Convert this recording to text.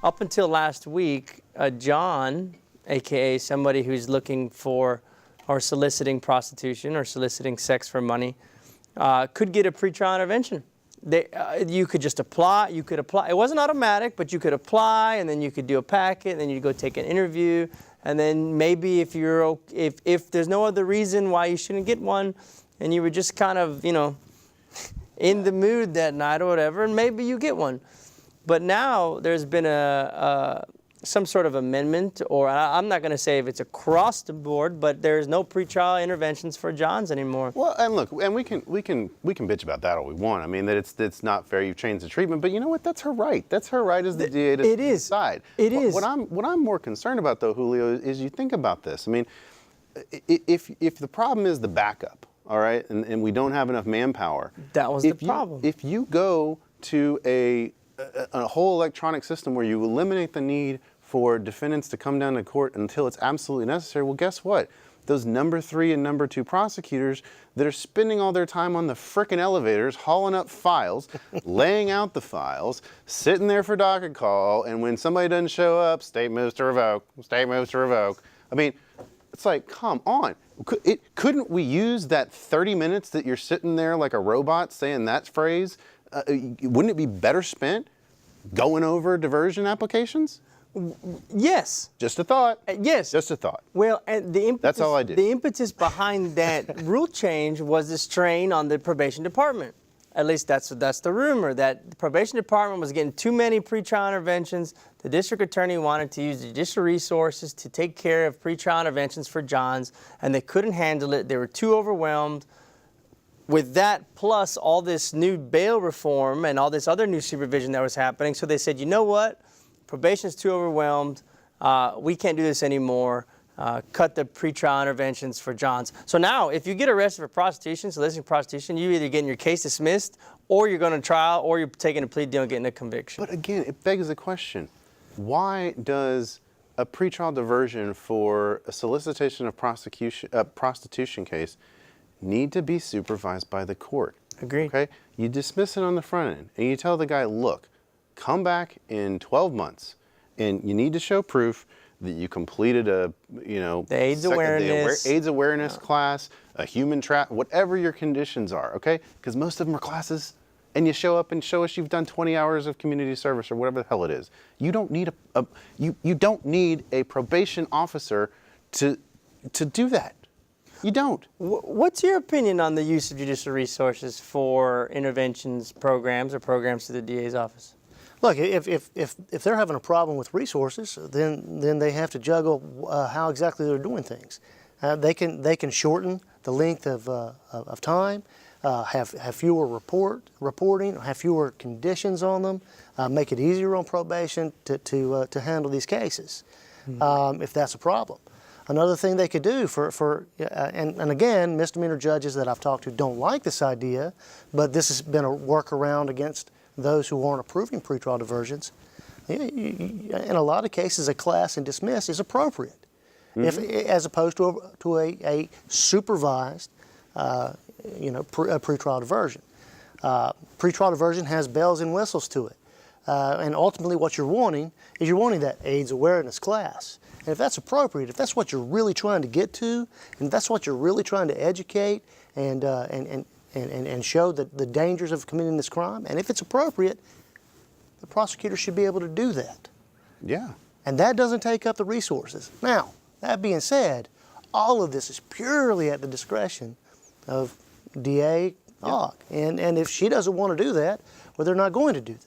up until last week, John, aka somebody who's looking for or soliciting prostitution or soliciting sex for money, could get a pretrial intervention. You could just apply. You could apply. It wasn't automatic, but you could apply, and then you could do a packet, and then you go take an interview, and then maybe if there's no other reason why you shouldn't get one, and you were just kind of in the mood that night or whatever, and maybe you get one. But now there's been some sort of amendment, or I'm not going to say if it's across the board, but there's no pretrial interventions for Johns anymore. Well, and look, and we can bitch about that all we want. I mean, that it's not fair. You've changed the treatment, but you know what? That's her right. That's her right as the DA to decide. It is. What I'm more concerned about, though, Julio, is you think about this. I mean, if the problem is the backup, all right, and we don't have enough manpower. That was the problem. If you go to a whole electronic system where you eliminate the need for defendants to come down to court until it's absolutely necessary, well, guess what? Those number 3 and number 2 prosecutors that are spending all their time on the frickin' elevators, hauling up files, laying out the files, sitting there for docket call, and when somebody doesn't show up, state moves to revoke, state moves to revoke. I mean, it's like, come on. Couldn't we use that 30 minutes that you're sitting there like a robot saying that phrase? Wouldn't it be better spent going over diversion applications? Yes. Just a thought. Yes. Just a thought. Well, and the impetus, that's all I did. The impetus behind that rule change was the strain on the probation department. At least that's the rumor, that the probation department was getting too many pretrial interventions. The district attorney wanted to use judicial resources to take care of pretrial interventions for Johns, and they couldn't handle it. They were too overwhelmed. With that, plus all this new bail reform and all this other new supervision that was happening, so they said, you know what? Probation's too overwhelmed. We can't do this anymore. Cut the pretrial interventions for Johns. So now, if you get arrested for prostitution, soliciting prostitution, you're either getting your case dismissed, or you're going to trial, or you're taking a plea deal and getting a conviction. But again, it begs the question: why does a pretrial diversion for a solicitation of prostitution case need to be supervised by the court? Agreed. Okay, you dismiss it on the front end, and you tell the guy, look, come back in 12 months, and you need to show proof that you completed the AIDS awareness class, a human trap, whatever your conditions are, okay? Because most of them are classes, and you show up and show us you've done 20 hours of community service or whatever the hell it is. You don't need you don't need a probation officer to do that. You don't. What's your opinion on the use of judicial resources for interventions programs or programs to the DA's office? Look, if they're having a problem with resources, then they have to juggle how exactly they're doing things. They can shorten the length of time, have fewer reporting, have fewer conditions on them, make it easier on probation to handle these cases, if that's a problem. Another thing they could do and again, misdemeanor judges that I've talked to don't like this idea, but this has been a workaround against those who aren't approving pretrial diversions. In a lot of cases, a class and dismiss is appropriate, as opposed to a supervised, pretrial diversion. Pretrial diversion has bells and whistles to it, and ultimately, what you're wanting that AIDS awareness class. And if that's appropriate, if that's what you're really trying to get to, and if that's what you're really trying to educate and show the dangers of committing this crime, and if it's appropriate, the prosecutor should be able to do that. Yeah. And that doesn't take up the resources. Now, that being said, all of this is purely at the discretion of DA Ogg. And if she doesn't want to do that, well, they're not going to do that.